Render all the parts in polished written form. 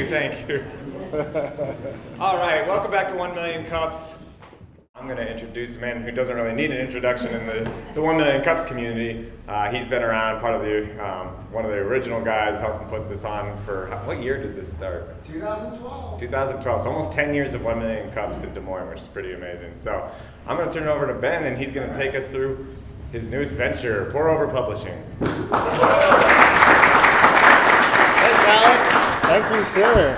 Thank you. All right, welcome back to 1 Million Cups. I'm going to introduce a man who doesn't really need an introduction in the 1 Million Cups community. He's been around, part of the one of the original guys helping put this on for, what year did this start? 2012. 2012, so almost 10 years of 1 Million Cups in Des Moines, which is pretty amazing. So I'm going to turn it over to Ben, and he's going to take us through his newest venture, Pour Over Publishing. Thanks, Alex. Thank you, sir.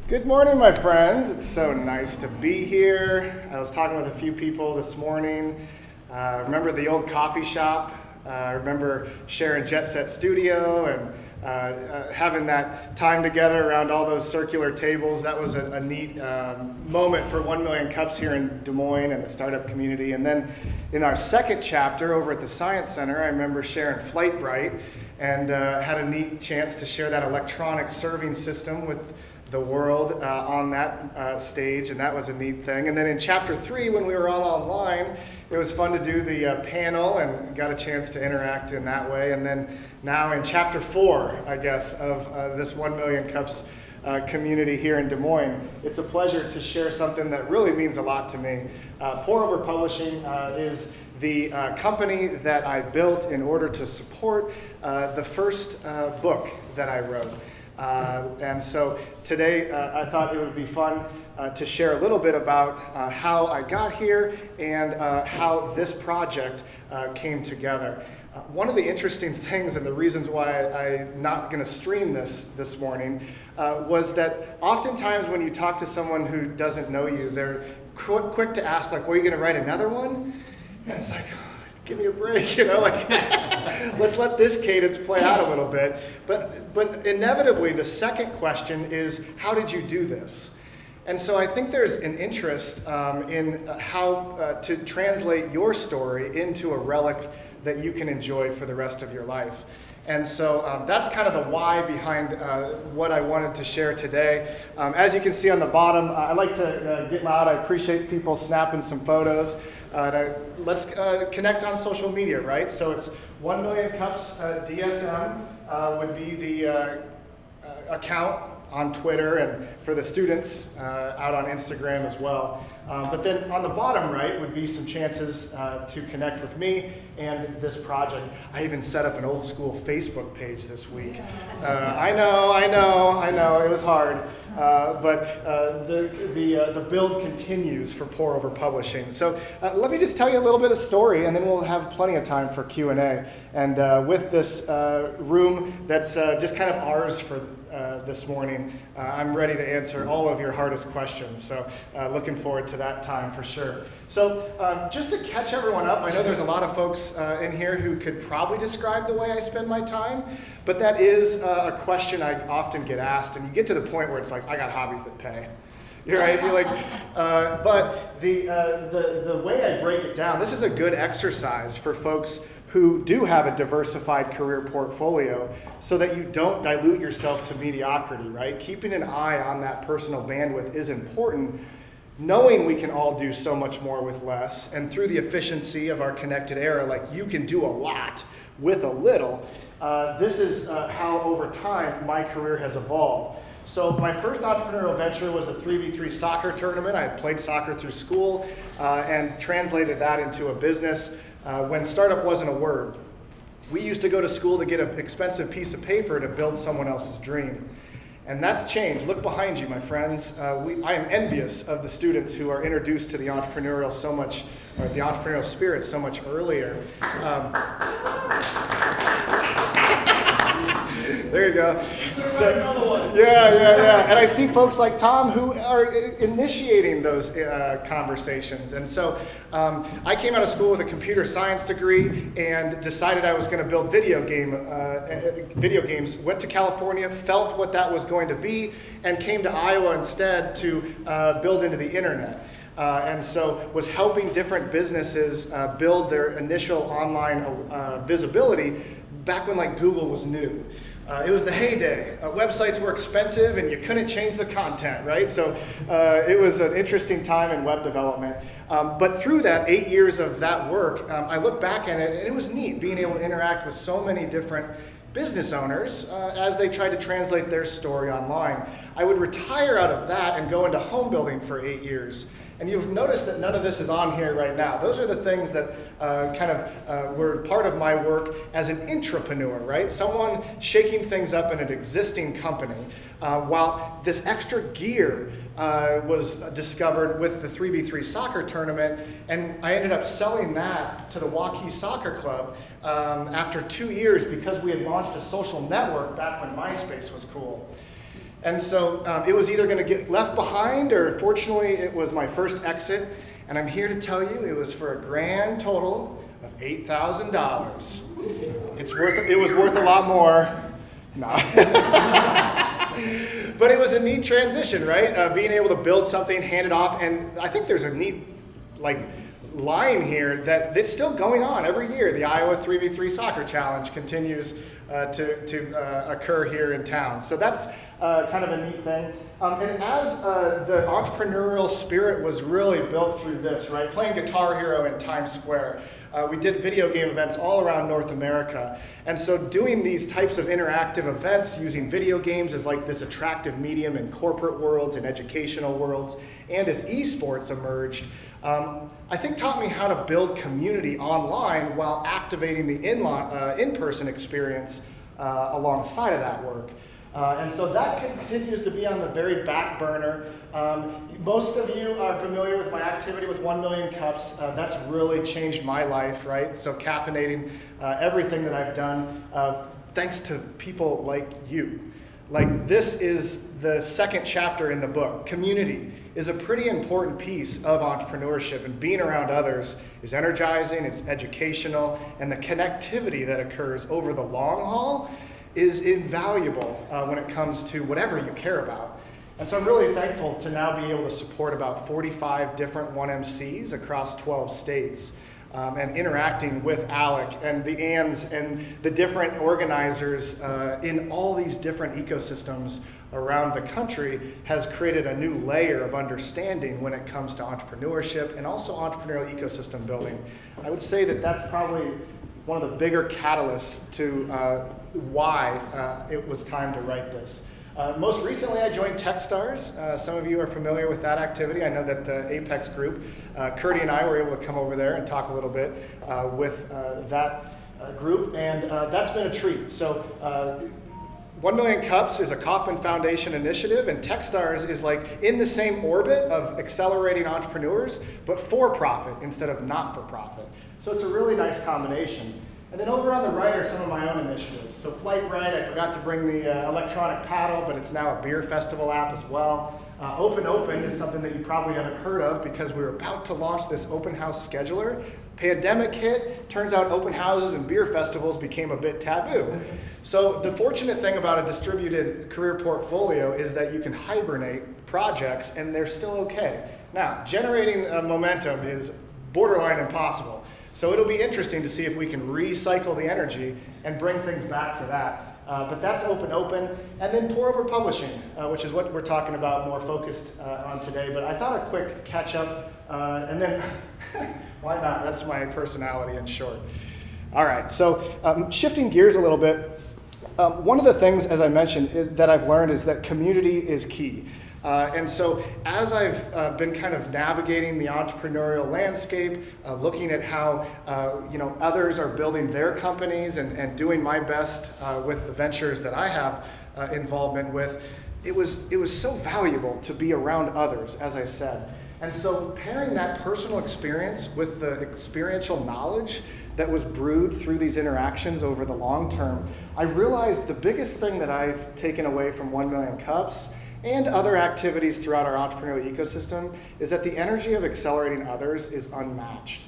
Good morning, my friends. It's so nice to be here. I was talking with a few people this morning. Remember the old coffee shop? Remember sharing Jet Set Studio and having that time together around all those circular tables. That was a neat moment for 1 Million Cups here in Des Moines and the startup community. And then in our second chapter over at the Science Center, I remember sharing Flightbright and had a neat chance to share that electronic serving system with the world on that stage, and that was a neat thing. And then in chapter 3, when we were all online, it was fun to do the panel and got a chance to interact in that way. And then now in chapter 4, I guess, of this 1 Million Cups community here in Des Moines, it's a pleasure to share something that really means a lot to me. Pour Over Publishing is the company that I built in order to support the first book that I wrote. And so today I thought it would be fun to share a little bit about how I got here and how this project came together. One of the interesting things and the reasons why I'm not going to stream this morning was that oftentimes when you talk to someone who doesn't know you, they're quick to ask, like, well, are you going to write another one? And it's like, give me a break, like let's let this cadence play out a little bit. But inevitably, the second question is, how did you do this? And so I think there's an interest in how to translate your story into a relic that you can enjoy for the rest of your life. And so that's kind of the why behind what I wanted to share today. As you can see on the bottom, I like to get loud. I appreciate people snapping some photos. Let's connect on social media, right? So it's 1 Million Cups DSM would be the account on Twitter, and for the students out on Instagram as well. But then on the bottom right would be some chances to connect with me and this project. I even set up an old school Facebook page this week. I know, it was hard. But the build continues for Pour Over Publishing. So let me just tell you a little bit of story, and then we'll have plenty of time for Q&A. And with this room that's just kind of ours for this morning, I'm ready to answer all of your hardest questions. So looking forward to that time for sure. So just to catch everyone up, I know there's a lot of folks in here who could probably describe the way I spend my time, but that is a question I often get asked, and you get to the point where it's like, I got hobbies that pay. You're right. You're like, but the way I break it down, this is a good exercise for folks who do have a diversified career portfolio so that you don't dilute yourself to mediocrity, right? Keeping an eye on that personal bandwidth is important, knowing we can all do so much more with less, and through the efficiency of our connected era, like you can do a lot with a little. This is how over time my career has evolved. So my first entrepreneurial venture was a 3v3 soccer tournament. I had played soccer through school and translated that into a business when startup wasn't a word. We used to go to school to get an expensive piece of paper to build someone else's dream. And that's changed. Look behind you, my friends. I am envious of the students who are introduced to the entrepreneurial spirit so much earlier. There you go. So, another one. Yeah. And I see folks like Tom who are initiating those conversations. And so I came out of school with a computer science degree and decided I was going to build video games. Went to California, felt what that was going to be, and came to Iowa instead to build into the internet. And so was helping different businesses build their initial online visibility back when like Google was new. It was the heyday. Websites were expensive and you couldn't change the content, right? So it was an interesting time in web development. But through that 8 years of that work, I look back at it and it was neat being able to interact with so many different business owners as they tried to translate their story online. I would retire out of that and go into home building for 8 years. And you've noticed that none of this is on here right now. Those are the things that were part of my work as an intrapreneur, right? Someone shaking things up in an existing company, while this extra gear was discovered with the 3v3 soccer tournament, and I ended up selling that to the Waukee Soccer Club after 2 years because we had launched a social network back when MySpace was cool. And so it was either going to get left behind, or fortunately it was my first exit, and I'm here to tell you it was for a grand total of $8,000. It was worth a lot more. No. But it was a neat transition, right? Being able to build something, hand it off, and I think there's a neat line here that it's still going on every year. The Iowa 3v3 Soccer Challenge continues to occur here in town. So that's kind of a neat thing. And as the entrepreneurial spirit was really built through this, right? Playing Guitar Hero in Times Square. We did video game events all around North America. And so doing these types of interactive events using video games as like this attractive medium in corporate worlds and educational worlds, and as esports emerged, I think taught me how to build community online while activating the in-person experience alongside of that work. And so that continues to be on the very back burner. Most of you are familiar with my activity with 1 Million Cups. That's really changed my life, right? So caffeinating everything that I've done, thanks to people like you. Like, this is the second chapter in the book. Community is a pretty important piece of entrepreneurship, and being around others is energizing, it's educational, and the connectivity that occurs over the long haul is invaluable when it comes to whatever you care about. And so I'm really thankful to now be able to support about 45 different 1MCs across 12 states. And interacting with Alec and the Anns and the different organizers in all these different ecosystems around the country has created a new layer of understanding when it comes to entrepreneurship and also entrepreneurial ecosystem building. I would say that that's probably one of the bigger catalysts to why it was time to write this. Most recently, I joined Techstars. Some of you are familiar with that activity. I know that the Apex group, Curdy and I were able to come over there and talk a little bit with that group, and that's been a treat. So 1 Million Cups is a Kauffman Foundation initiative, and Techstars is like in the same orbit of accelerating entrepreneurs, but for profit instead of not for profit. So it's a really nice combination. And then over on the right are some of my own initiatives. So Flight Right, I forgot to bring the electronic paddle, but it's now a beer festival app as well. Open is something that you probably haven't heard of because we were about to launch this open house scheduler. Pandemic hit, turns out open houses and beer festivals became a bit taboo. So the fortunate thing about a distributed career portfolio is that you can hibernate projects and they're still okay. Now, generating momentum is borderline impossible. So it'll be interesting to see if we can recycle the energy and bring things back for that. But that's open. And then Pour Over Publishing, which is what we're talking about more focused on today. But I thought a quick catch up, and then why not? That's my personality in short. All right, so shifting gears a little bit, one of the things, as I mentioned, that I've learned is that community is key. And so as I've been kind of navigating the entrepreneurial landscape, looking at how others are building their companies and doing my best with the ventures that I have involvement with, it was so valuable to be around others, as I said. And so pairing that personal experience with the experiential knowledge that was brewed through these interactions over the long term, I realized the biggest thing that I've taken away from 1 Million Cups and other activities throughout our entrepreneurial ecosystem is that the energy of accelerating others is unmatched.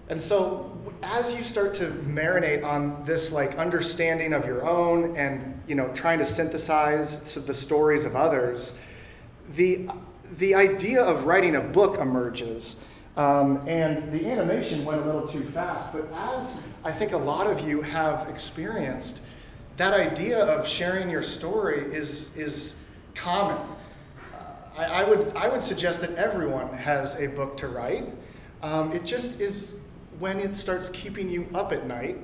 And so as you start to marinate on this understanding of your own and trying to synthesize the stories of others, the idea of writing a book emerges. And the animation went a little too fast, but as I think a lot of you have experienced, that idea of sharing your story is common. I would suggest that everyone has a book to write. It just is when it starts keeping you up at night,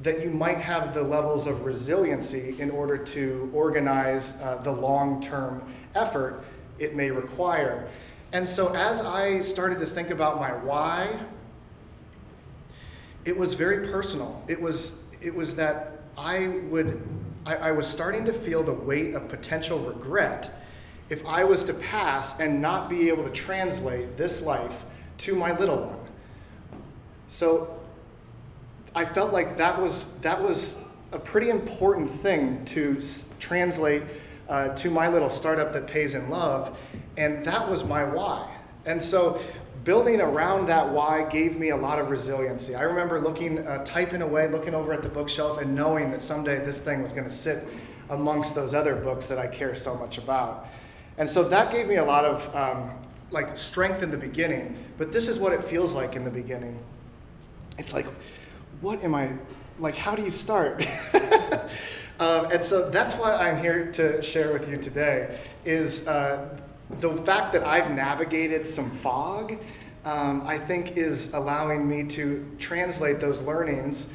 that you might have the levels of resiliency in order to organize the long-term effort it may require. And so as I started to think about my why, it was very personal. It was that I was starting to feel the weight of potential regret if I was to pass and not be able to translate this life to my little one. So I felt like that was a pretty important thing to translate to my little startup that pays in love, and that was my why. And so building around that why gave me a lot of resiliency. I remember typing away, looking over at the bookshelf and knowing that someday this thing was going to sit amongst those other books that I care so much about. And so that gave me a lot of strength in the beginning, but this is what it feels like in the beginning. It's like, what am I, how do you start? And so that's why I'm here to share with you today is the fact that I've navigated some fog, I think is allowing me to translate those learnings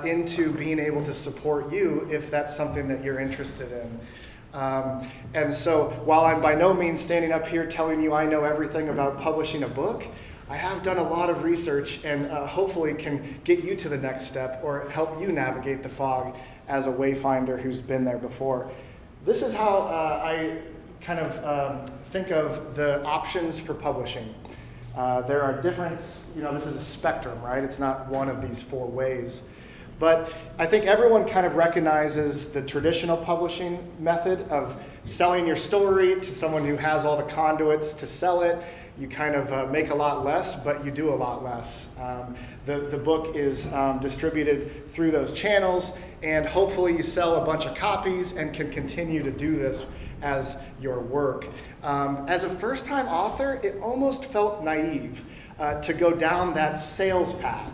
into being able to support you if that's something that you're interested in. And so while I'm by no means standing up here telling you I know everything about publishing a book, I have done a lot of research and hopefully can get you to the next step or help you navigate the fog as a wayfinder who's been there before. This is how I kind of think of the options for publishing. There are different, this is a spectrum, right? It's not one of these four ways. But I think everyone kind of recognizes the traditional publishing method of selling your story to someone who has all the conduits to sell it. You kind of make a lot less, but you do a lot less. The book is distributed through those channels, and hopefully you sell a bunch of copies and can continue to do this as your work. As a first-time author, it almost felt naive to go down that sales path,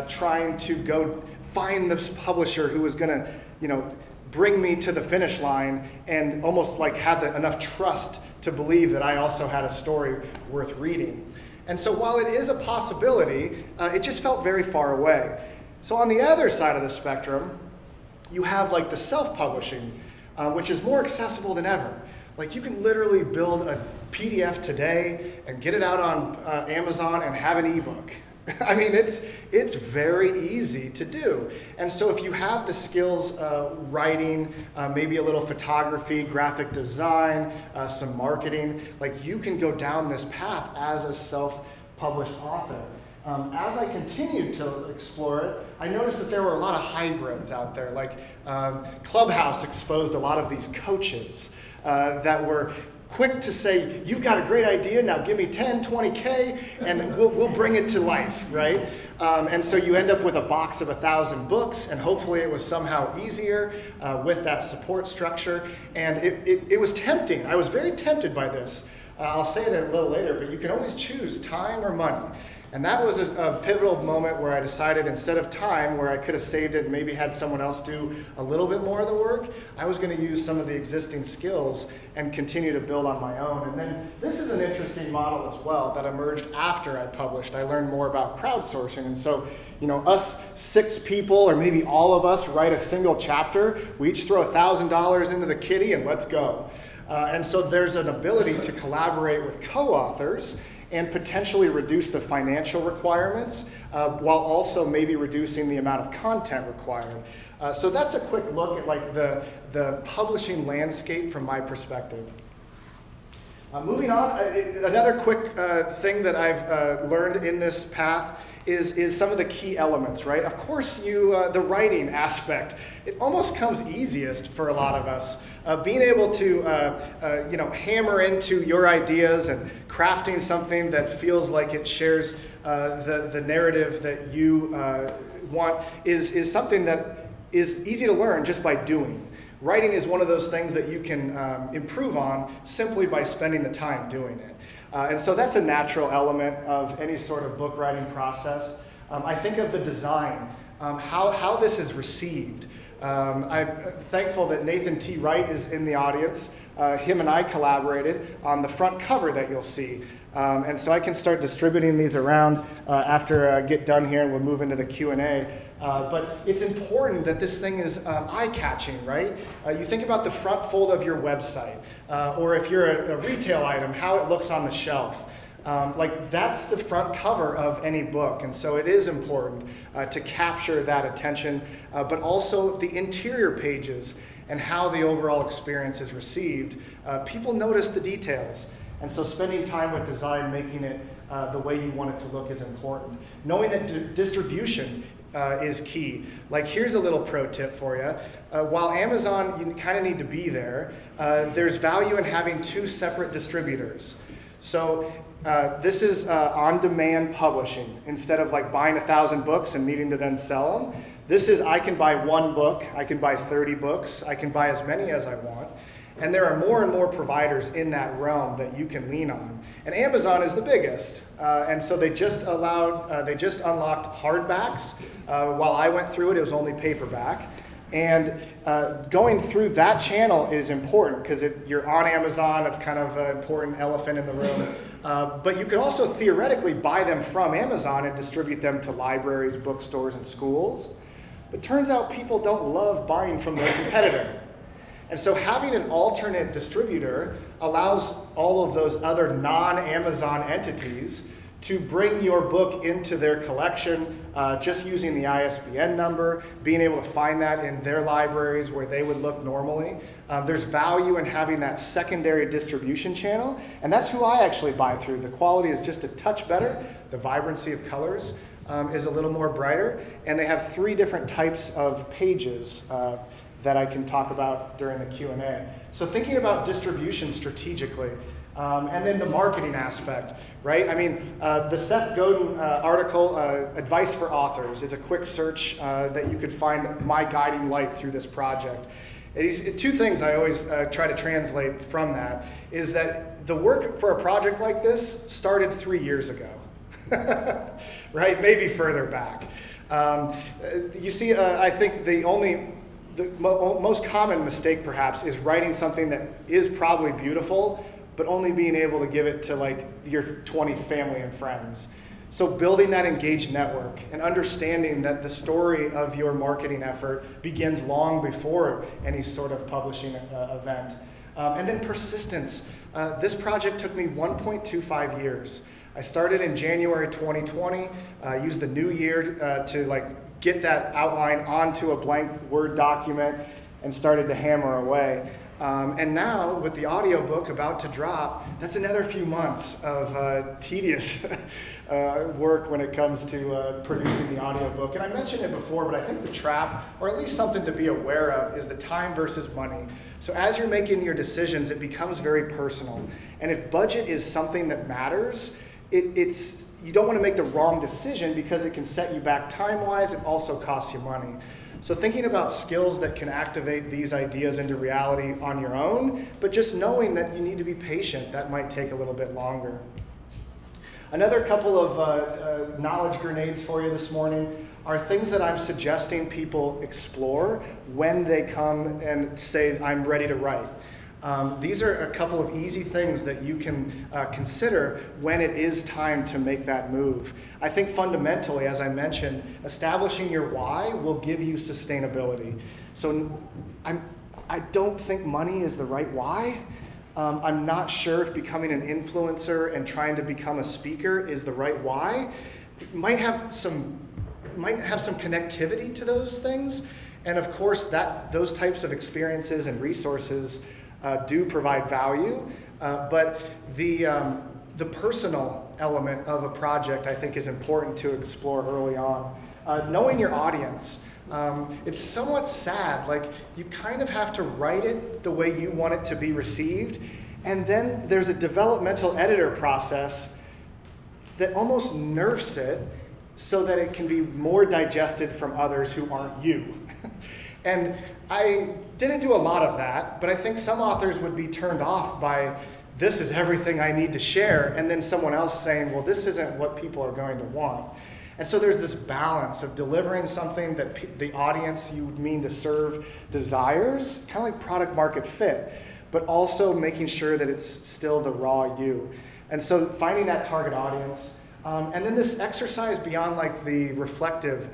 trying to go find this publisher who was going to, bring me to the finish line and almost had enough trust to believe that I also had a story worth reading. And so while it is a possibility, it just felt very far away. So on the other side of the spectrum, you have the self-publishing, which is more accessible than ever. You can literally build a PDF today and get it out on Amazon and have an ebook. I mean, it's very easy to do. And so if you have the skills, writing, maybe a little photography, graphic design, some marketing, you can go down this path as a self-published author. As I continued to explore it, I noticed that there were a lot of hybrids out there. Clubhouse exposed a lot of these coaches that were quick to say, you've got a great idea, now give me 10, 20K, and we'll bring it to life, right? And so you end up with a box of 1,000 books, and hopefully it was somehow easier with that support structure. And it was tempting. I was very tempted by this. I'll say it a little later, but you can always choose time or money. And that was a pivotal moment where I decided instead of time, where I could have saved it and maybe had someone else do a little bit more of the work, I was going to use some of the existing skills and continue to build on my own. And then this is an interesting model as well that emerged after I published. I learned more about crowdsourcing. And so, us 6 people, or maybe all of us, write a single chapter. We each throw $1,000 into the kitty and let's go. And so there's an ability to collaborate with co-authors and potentially reduce the financial requirements while also maybe reducing the amount of content required. So that's a quick look at the publishing landscape from my perspective. Moving on, another quick thing that I've learned in this path is some of the key elements, right? Of course, the writing aspect, it almost comes easiest for a lot of us. Being able to hammer into your ideas and crafting something that feels like it shares the narrative that you want is something that is easy to learn just by doing. Writing is one of those things that you can improve on simply by spending the time doing it. And so that's a natural element of any sort of book writing process. I think of the design, how this is received. I'm thankful that Nathan T. Wright is in the audience. Him and I collaborated on the front cover that you'll see. And so I can start distributing these around after I get done here, and we'll move into the Q&A. But it's important that this thing is eye-catching, right? You think about the front fold of your website, or if you're a retail item, how it looks on the shelf. Like that's the front cover of any book, and so it is important to capture that attention, but also the interior pages and how the overall experience is received. People notice the details, and so spending time with design, making it the way you want it to look is important. Knowing that distribution is key. Like here's a little pro tip for you. While Amazon, you kind of need to be there, there's value in having two separate distributors. So this is on-demand publishing. Instead of like buying 1,000 books and needing to then sell them, this is I can buy one book, I can buy 30 books, I can buy as many as I want. And there are more and more providers in that realm that you can lean on. And Amazon is the biggest. And so they just unlocked hardbacks. While I went through it, it was only paperback. And going through that channel is important because you're on Amazon. It's kind of an important elephant in the room. But you could also theoretically buy them from Amazon and distribute them to libraries, bookstores, and schools. But turns out people don't love buying from their competitor. And so having an alternate distributor allows all of those other non-Amazon entities to bring your book into their collection, just using the ISBN number, being able to find that in their libraries where they would look normally. There's value in having that secondary distribution channel, and that's who I actually buy through. The quality is just a touch better. The vibrancy of colors is a little more brighter, and they have 3 different types of pages that I can talk about during the Q&A. So thinking about distribution strategically, and then the marketing aspect, right? I mean, the Seth Godin article, Advice for Authors, is a quick search that you could find my guiding light through this project. 2 things I always try to translate from that is that the work for a project like this started 3 years ago, right? Maybe further back. You see, I think the most common mistake perhaps is writing something that is probably beautiful, but only being able to give it to like your 20 family and friends. So building that engaged network and understanding that the story of your marketing effort begins long before any sort of publishing event. And then persistence. This project took me 1.25 years. I started in January 2020, used the new year to get that outline onto a blank Word document and started to hammer away. And now, with the audiobook about to drop, that's another few months of tedious work when it comes to producing the audiobook. And I mentioned it before, but I think the trap, or at least something to be aware of, is the time versus money. So as you're making your decisions, it becomes very personal. And if budget is something that matters, you don't want to make the wrong decision because it can set you back time-wise. It also costs you money. So thinking about skills that can activate these ideas into reality on your own, but just knowing that you need to be patient, that might take a little bit longer. Another couple of knowledge grenades for you this morning are things that I'm suggesting people explore when they come and say, I'm ready to write. These are a couple of easy things that you can consider when it is time to make that move. I think fundamentally, as I mentioned, establishing your why will give you sustainability. So I don't think money is the right why. I'm not sure if becoming an influencer and trying to become a speaker is the right why. It might have some connectivity to those things. And of course, those types of experiences and resources do provide value, but the personal element of a project I think is important to explore early on. Knowing your audience, it's somewhat sad, like you kind of have to write it the way you want it to be received, and then there's a developmental editor process that almost nerfs it so that it can be more digested from others who aren't you. And I didn't do a lot of that, but I think some authors would be turned off by, this is everything I need to share, and then someone else saying, well, this isn't what people are going to want. And so there's this balance of delivering something that the audience you mean to serve desires, kind of like product market fit, but also making sure that it's still the raw you. And so finding that target audience. And then this exercise beyond like the reflective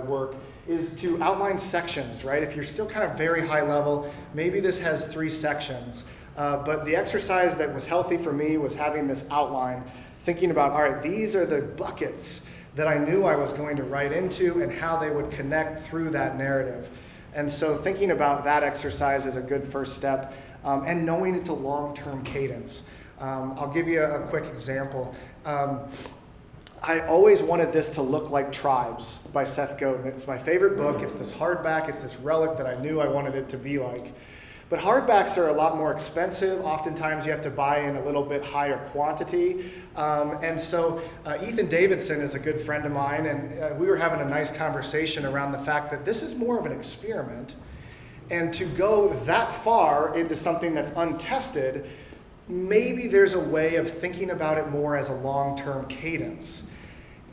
work is to outline sections, right? If you're still kind of very high level, maybe this has 3 sections. But the exercise that was healthy for me was having this outline, thinking about, all right, these are the buckets that I knew I was going to write into and how they would connect through that narrative. And so thinking about that exercise is a good first step, and knowing it's a long-term cadence. I'll give you a quick example. I always wanted this to look like Tribes by Seth Godin. It's my favorite book. It's this hardback. It's this relic that I knew I wanted it to be like. But hardbacks are a lot more expensive. Oftentimes you have to buy in a little bit higher quantity. And so Ethan Davidson is a good friend of mine, and we were having a nice conversation around the fact that this is more of an experiment. And to go that far into something that's untested, maybe there's a way of thinking about it more as a long-term cadence.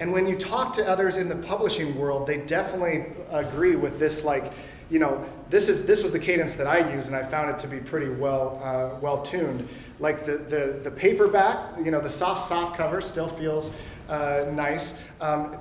And when you talk to others in the publishing world, they definitely agree with this, like, you know, this was the cadence that I use, and I found it to be pretty well tuned. Like the paperback, you know, the soft cover still feels nice,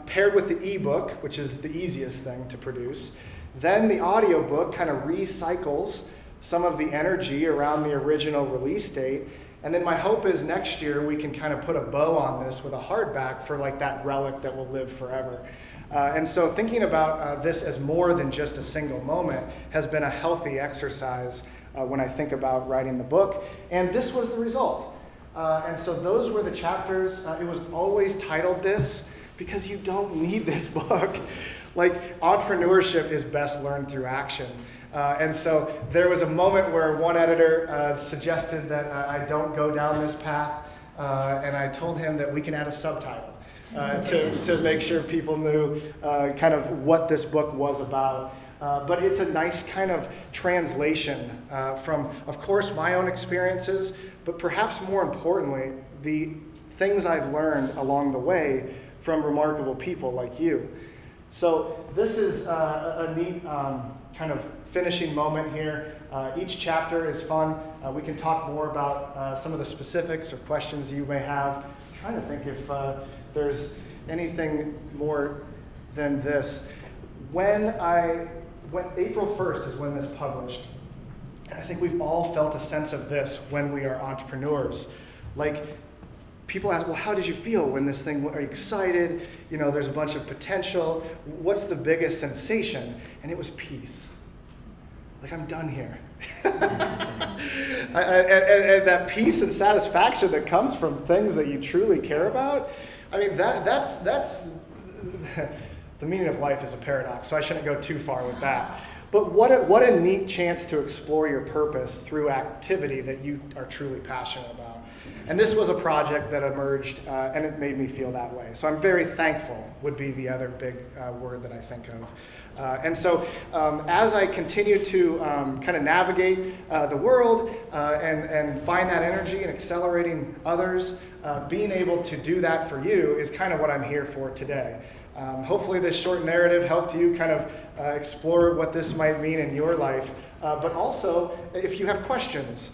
paired with the ebook, which is the easiest thing to produce. Then the audiobook kind of recycles some of the energy around the original release date. And then my hope is next year we can kind of put a bow on this with a hardback for like that relic that will live forever. And so thinking about this as more than just a single moment has been a healthy exercise when I think about writing the book. And this was the result. And so those were the chapters. It was always titled this because you don't need this book. Like, entrepreneurship is best learned through action. And so there was a moment where one editor suggested that I don't go down this path, and I told him that we can add a subtitle to make sure people knew kind of what this book was about. But it's a nice kind of translation from, of course, my own experiences, but perhaps more importantly, the things I've learned along the way from remarkable people like you. So this is a neat kind of finishing moment here. Each chapter is fun. We can talk more about some of the specifics or questions you may have. I'm trying to think if there's anything more than this. When April 1st is when this published, and I think we've all felt a sense of this when we are entrepreneurs. Like, people ask, well, how did you feel when this thing, are you excited? You know, there's a bunch of potential. What's the biggest sensation? And it was peace. Like, I'm done here. and that peace and satisfaction that comes from things that you truly care about, I mean, that's the meaning of life is a paradox, so I shouldn't go too far with that. But what a neat chance to explore your purpose through activity that you are truly passionate about. And this was a project that emerged, and it made me feel that way. So I'm very thankful would be the other big word that I think of. And so as I continue to kind of navigate the world and find that energy and accelerating others, being able to do that for you is kind of what I'm here for today. Hopefully this short narrative helped you kind of explore what this might mean in your life. But also, if you have questions,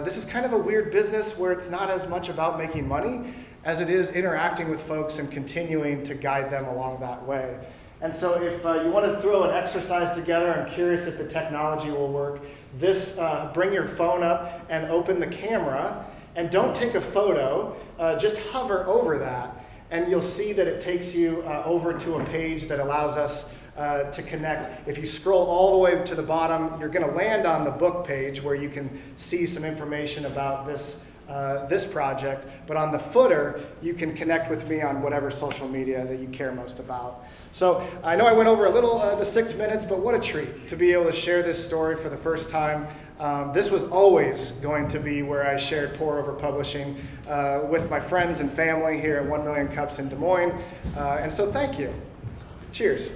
this is kind of a weird business where it's not as much about making money as it is interacting with folks and continuing to guide them along that way. And so if you want to throw an exercise together, I'm curious if the technology will work. Bring your phone up and open the camera, and don't take a photo, just hover over that. And you'll see that it takes you over to a page that allows us to connect. If you scroll all the way to the bottom, you're going to land on the book page where you can see some information about this project. But on the footer, you can connect with me on whatever social media that you care most about. So I know I went over a little the 6 minutes, but what a treat to be able to share this story for the first time. This was always going to be where I shared Pour Over Publishing with my friends and family here at 1 Million Cups in Des Moines. And so thank you. Cheers.